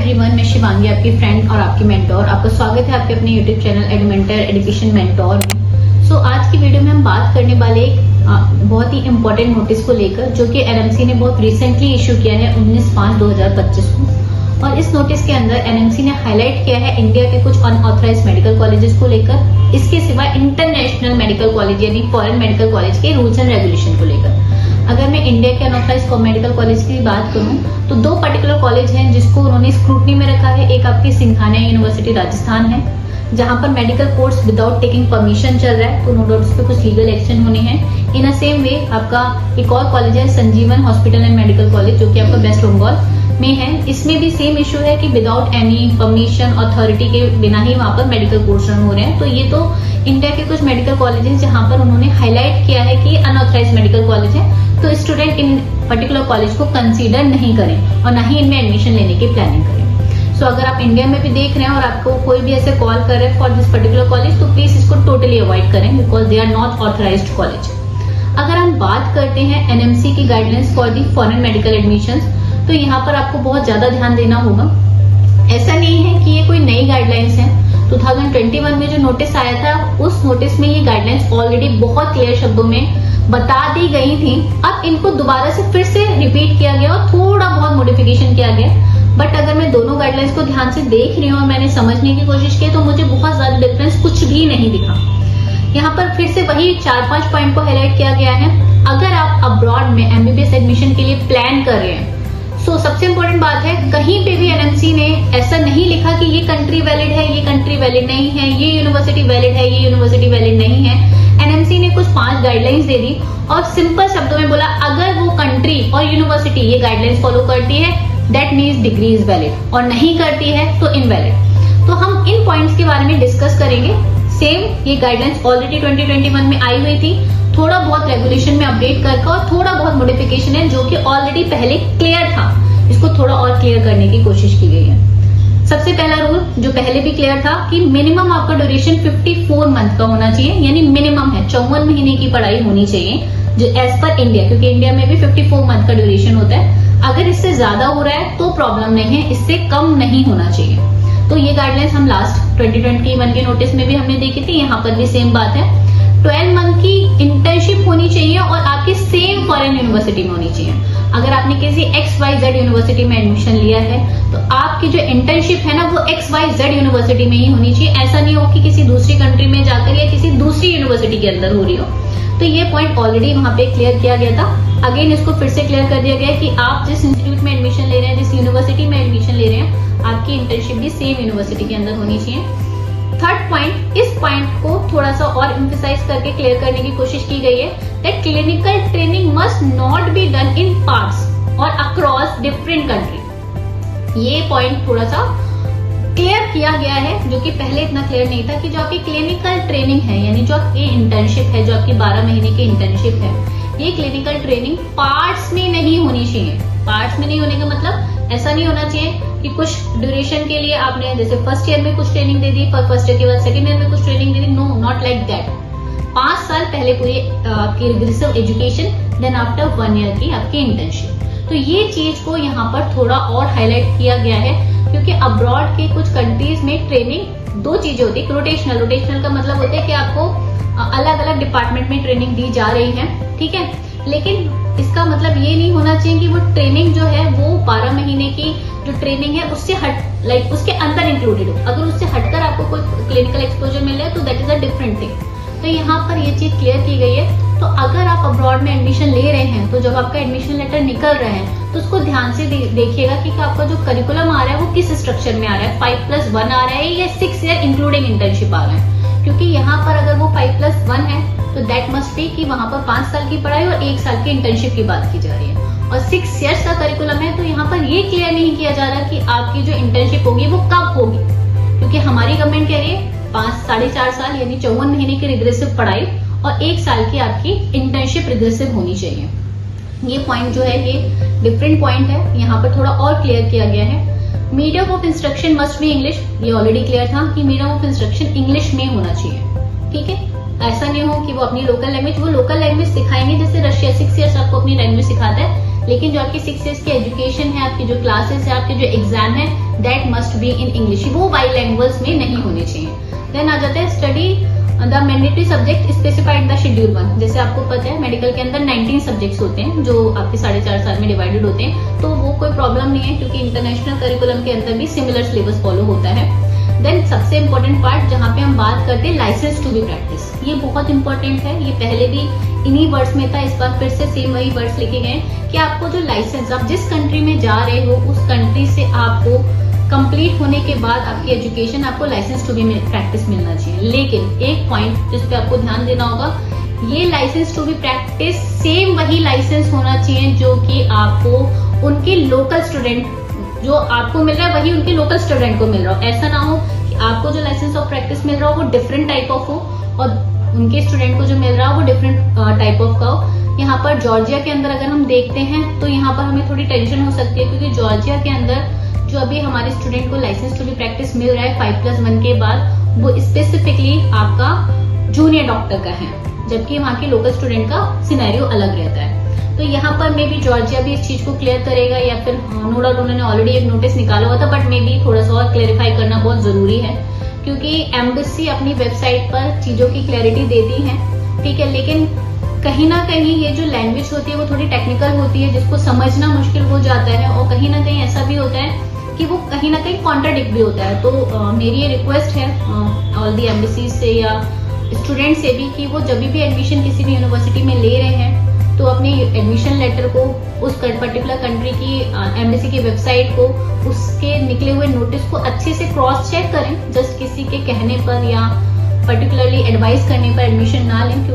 Everyone, मैं शिवांगी, आपकी friend और आपकी मेंटोर। आपका स्वागत है आपके अपने यूट्यूब चैनल एडमेंटर एजुकेशन मेंटोर में। सो आज की वीडियो में हम बात करने वाले एक बहुत ही इंपॉर्टेंट नोटिस को लेकर, जो कि एनएमसी ने बहुत रिसेंटली इशू किया है 19/5/2025 को। और इस नोटिस के अंदर एनएमसी ने हाईलाइट किया है इंडिया के कुछ अनऑथराइज्ड मेडिकल कॉलेजेस को लेकर, इसके सिवा इंटरनेशनल मेडिकल कॉलेज यानी फॉरेन मेडिकल कॉलेज के रूल्स एंड रेगुलेशन को लेकर। अगर मैं इंडिया के अनऑथराइज्ड मेडिकल कॉलेज की बात करूं तो दो पर्टिकुलर कॉलेज हैं जिसको उन्होंने स्क्रूटनी में रखा है। एक आपकी सिंघानिया यूनिवर्सिटी राजस्थान है, जहां पर medical course without taking permission चल रहा है, तो नो डाउट इस पे कुछ लीगल एक्शन होने हैं। इन अ सेम वे आपका एक और कॉलेज है संजीवन हॉस्पिटल एंड मेडिकल कॉलेज, जो कि आपका वेस्ट बंगाल में है। इसमें भी सेम इशू है कि विदाउट एनी परमिशन अथॉरिटी के बिना ही वहां पर मेडिकल कोर्स रन हो रहे हैं। तो ये तो इंडिया के कुछ मेडिकल कॉलेज हैं जहां पर उन्होंने हाईलाइट किया है कि अनऑथराइज्ड मेडिकल कॉलेज है, तो स्टूडेंट इन पर्टिकुलर कॉलेज को कंसीडर नहीं करें और ना ही इनमें एडमिशन लेने की प्लानिंग करें। सो अगर आप इंडिया में भी देख रहे हैं और आपको कोई भी ऐसे कॉल कर रहे हैं फॉर दिस पर्टिकुलर कॉलेज, तो प्लीज इसको टोटली अवॉइड करें, because they are not authorised college. अगर हम बात करते हैं एनएमसी की guidelines for the foreign medical admissions, तो यहाँ पर आपको बहुत ज्यादा ध्यान देना होगा। ऐसा नहीं है कि ये कोई नई गाइडलाइंस है। 2021 में जो नोटिस आया था, उस नोटिस में ये गाइडलाइंस ऑलरेडी बहुत क्लियर शब्दों में बता दी गई थी। अब इनको दोबारा से फिर से रिपीट किया गया और थोड़ा बहुत मॉडिफिकेशन किया गया। बट अगर मैं दोनों गाइडलाइंस को ध्यान से देख रही हूँ और मैंने समझने की कोशिश की, तो मुझे बहुत ज्यादा डिफरेंस कुछ भी नहीं दिखा। यहाँ पर फिर से वही 4-5 पॉइंट को हाईलाइट किया गया है। अगर आप अब्रॉड में एमबीबीएस एडमिशन के लिए प्लान कर रहे हैं, सो सबसे इंपॉर्टेंट बात है, कहीं पे भी एनएमसी ने ऐसा नहीं लिखा कि ये कंट्री वैलिड है, ये कंट्री वैलिड नहीं है, ये यूनिवर्सिटी वैलिड है, ये यूनिवर्सिटी वैलिड नहीं है। एनएमसी ने कुछ 5 गाइडलाइंस दे दी और सिंपल शब्दों में बोला, अगर वो कंट्री और यूनिवर्सिटी ये गाइडलाइंस फॉलो करती है, that means degree is valid, और नहीं करती है तो इनवैलिड। तो हम इन पॉइंट्स के बारे में डिस्कस करेंगे। सेम ये गाइडलाइंस ऑलरेडी 2021 में आई हुई थी, थोड़ा बहुत रेगुलेशन में अपडेट करके और थोड़ा बहुत मॉडिफिकेशन है, जो कि ऑलरेडी पहले क्लियर था, इसको थोड़ा और क्लियर करने की कोशिश की गई है। सबसे पहला रूल जो पहले भी क्लियर था कि मिनिमम आपका ड्यूरेशन 54 मंथ का होना चाहिए, यानी मिनिमम है 54 महीने की पढ़ाई होनी चाहिए, जो एज पर इंडिया, क्योंकि इंडिया में भी 54 मंथ का ड्यूरेशन होता है। अगर इससे ज्यादा हो रहा है तो प्रॉब्लम नहीं है, इससे कम नहीं होना चाहिए। तो ये गाइडलाइंस हम लास्ट 2021 के नोटिस में भी हमने देखी थी, यहाँ पर भी सेम बात है। 12 मंथ की इंटर्नशिप होनी चाहिए और आपकी सेम फॉरेन यूनिवर्सिटी में होनी चाहिए। अगर आपने किसी XYZ यूनिवर्सिटी में एडमिशन लिया है, तो आपकी जो इंटर्नशिप है ना, वो XYZ यूनिवर्सिटी में ही होनी चाहिए। ऐसा नहीं हो कि किसी दूसरी कंट्री में जाकर या किसी दूसरी यूनिवर्सिटी के अंदर हो रही हो। तो ये पॉइंट ऑलरेडी वहां पे क्लियर किया गया था। अगेन इसको फिर से क्लियर कर दिया गया कि आप जिस इंस्टीट्यूट में एडमिशन ले रहे हैं, जिस यूनिवर्सिटी में एडमिशन ले रहे हैं, आपकी इंटर्नशिप भी सेम यूनिवर्सिटी के अंदर होनी चाहिए। थर्ड पॉइंट, इस पॉइंट को थोड़ा सा और एम्फसाइज करके क्लियर करने की कोशिश की गई है that clinical training must not be done in parts और अक्रॉस डिफरेंट कंट्री। ये पॉइंट थोड़ा सा क्लियर किया गया है, जो कि पहले इतना क्लियर नहीं था, कि जो आपकी क्लिनिकल ट्रेनिंग है, यानी जो आपकी इंटर्नशिप है, जो आपकी 12 महीने की इंटर्नशिप है, ये क्लिनिकल ट्रेनिंग पार्ट्स में नहीं होनी चाहिए। पार्ट्स में नहीं होने का मतलब ऐसा नहीं होना चाहिए कि कुछ ड्यूरेशन के लिए आपने जैसे फर्स्ट ईयर में कुछ ट्रेनिंग दे दी, फर्स्ट ईयर के बाद सेकंड ईयर में कुछ ट्रेनिंग दे दी। No, not like that. 5 साल पहले पूरी आपकी regressive education, then after 1 year की आपकी इंटर्नशिप। तो ये चीज को यहाँ पर थोड़ा और हाईलाइट किया गया है, क्योंकि अब्रॉड के कुछ कंट्रीज में ट्रेनिंग 2 चीजें होती है। रोटेशनल का मतलब होता है कि आपको अलग अलग डिपार्टमेंट में ट्रेनिंग दी जा रही है, ठीक है, लेकिन इसका मतलब ये नहीं होना चाहिए कि वो ट्रेनिंग जो है वो 12 महीने की जो ट्रेनिंग है उससे हट उसके अंदर इंक्लूडेड हो। अगर उससे हटकर आपको कोई क्लिनिकल एक्सपोजर मिल रहा है, तो that is a different thing. तो यहाँ पर ये चीज क्लियर की गई है। तो अगर आप अब्रॉड में एडमिशन ले रहे हैं, तो जब आपका एडमिशन लेटर निकल रहा है, तो उसको ध्यान से देखिएगा कि आपका जो करिकुलम आ रहा है वो किस स्ट्रक्चर में आ रहा है, 5+1 आ रहा है या 6 ईयर इंक्लूडिंग इंटर्नशिप आ रहा है। क्योंकि यहाँ पर अगर वो 5+1 है, तो दैट मस्ट बी कि वहां पर 5 साल की पढ़ाई और 1 साल की इंटर्नशिप की बात की जा रही है। और 6 इयर्स का करिकुलम है, तो यहाँ पर ये क्लियर नहीं किया जा रहा कि आपकी जो इंटर्नशिप होगी वो कब होगी, क्योंकि हमारी गवर्नमेंट कह रही है 4.5 साल यानी 54 महीने की रिग्रेसिव पढ़ाई और 1 साल की आपकी इंटर्नशिप रिग्रेसिव होनी चाहिए। ये पॉइंट जो है ये डिफरेंट पॉइंट है, यहाँ पर थोड़ा और क्लियर किया गया है। Medium of instruction must be English, ये ऑलरेडी क्लियर था कि मीडियम ऑफ इंस्ट्रक्शन इंग्लिश में होना चाहिए, ठीक है। ऐसा नहीं हो कि वो अपनी लोकल लैंग्वेज सिखाएंगे, जैसे रशिया 6 इयर्स आपको अपनी लैंग्वेज सिखाता है, लेकिन जो आपकी 6 इयर्स की एजुकेशन है, आपकी जो क्लासेस है, आपके जो एग्जाम है, that must be in English, वो बाइलैंग्वेज में नहीं होने चाहिए। देन आ जाता है study the mandatory subject specified the schedule 1। जैसे आपको पता है मेडिकल के अंदर 19 सब्जेक्ट्स होते हैं जो आपके 4.5 साल में डिवाइडेड होते हैं, तो वो कोई प्रॉब्लम नहीं है क्योंकि इंटरनेशनल करिकुलम के अंदर भी सिमिलर सिलेबस फॉलो होता है। देन सबसे इम्पोर्टेंट पार्ट जहाँ पे हम बात करते हैं लाइसेंस टू बी प्रैक्टिस, ये बहुत इंपॉर्टेंट है। ये पहले भी इन्हीं वर्ड्स में था, इस बार फिर से सेम वही वर्ड्स लिखे गए कि आपको जो लाइसेंस, आप जिस कंट्री में जा रहे हो उस कंट्री से आपको कंप्लीट होने के बाद आपकी एजुकेशन, आपको लाइसेंस टू बी प्रैक्टिस मिलना चाहिए। लेकिन एक पॉइंट जिस पे आपको ध्यान देना होगा, ये licence to be practice same वही लाइसेंस होना चाहिए जो कि आपको उनके लोकल स्टूडेंट, जो आपको मिल रहा है वही उनके लोकल स्टूडेंट को मिल रहा हो। ऐसा ना हो कि आपको जो लाइसेंस ऑफ प्रैक्टिस मिल रहा हो वो डिफरेंट टाइप ऑफ हो और उनके स्टूडेंट को जो मिल रहा हो वो डिफरेंट टाइप ऑफ का हो। यहाँ पर जॉर्जिया के अंदर अगर हम देखते हैं तो यहाँ पर हमें थोड़ी टेंशन हो सकती है क्योंकि जॉर्जिया के अंदर जो अभी हमारे स्टूडेंट को लाइसेंस टू बी प्रैक्टिस मिल रहा है 5+1 के बाद, वो स्पेसिफिकली आपका जूनियर डॉक्टर का है, जबकि वहाँ के लोकल स्टूडेंट का सिनेरियो अलग रहता है। तो यहाँ पर मे बी जॉर्जिया भी इस चीज को क्लियर करेगा या फिर नो डाउट उन्होंने ऑलरेडी एक नोटिस निकाला हुआ था, बट मे बी थोड़ा सा और क्लेरिफाई करना बहुत जरूरी है क्योंकि एम्बेसी अपनी वेबसाइट पर चीजों की क्लैरिटी देती है, ठीक है, लेकिन कहीं ना कहीं ये जो लैंग्वेज होती है वो थोड़ी टेक्निकल होती है जिसको समझना मुश्किल हो जाता है और कहीं ना कहीं ऐसा भी होता है कि वो कहीं ना कहीं कॉन्ट्राडिक्ट भी होता है। तो मेरी ये रिक्वेस्ट है ऑल दी एम्बेसी से या स्टूडेंट से भी कि वो जब भी एडमिशन किसी भी यूनिवर्सिटी में ले रहे हैं तो अपने एडमिशन लेटर को उस पर्टिकुलर कंट्री की एम्बेसी की वेबसाइट को, उसके निकले हुए नोटिस को अच्छे से क्रॉस चेक करें। जस्ट किसी के कहने पर या पर्टिकुलरली एडवाइस करने पर एडमिशन ना लें।